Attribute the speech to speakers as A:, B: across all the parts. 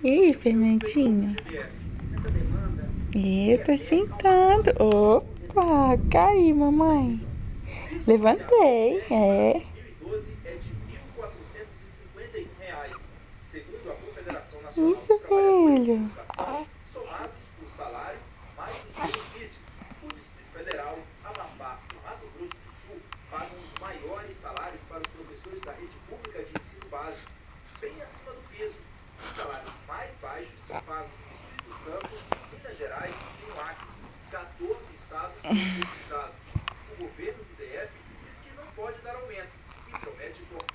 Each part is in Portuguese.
A: E aí, Fernandinho? Eu tô sentando. Opa, cai, mamãe. Levantei, é. Isso, filho.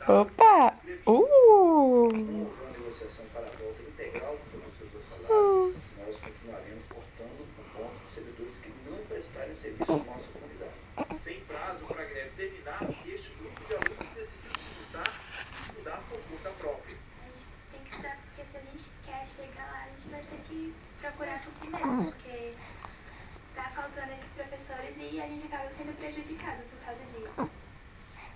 A: Opa!
B: Nós continuaremos cortando o ponto dos servidores que não prestarem serviço à nossa comunidade. Sem prazo para a greve terminar, este grupo de alunos decidiu se juntar e estudar por conta própria.
C: A gente tem que estudar porque se a gente quer chegar lá, a gente vai ter que procurar cumprir mesmo, porque tá faltando esses professores e a gente acaba sendo prejudicado por causa disso.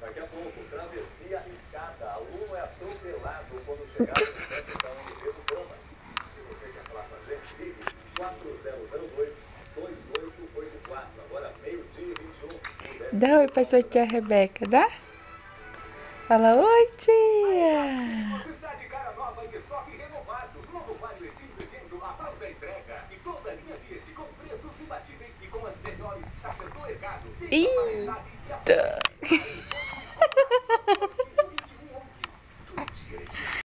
B: Daqui a pouco, travessia arriscada. Aluno é atropelado quando chegar no centro da Universal Thomas. Se você quer falar com a gente, ligue 4002-2884. Agora, meio-dia e 21.
A: Dá oi pra sua tia Rebeca, dá? Fala oi, tia!
B: Está de cara nova em estoque renovado. Novo Vale Legítimo a própria entrega. E toda a linha Fiat com preços imbatíveis e com as melhores taxas do mercado.
A: Ih!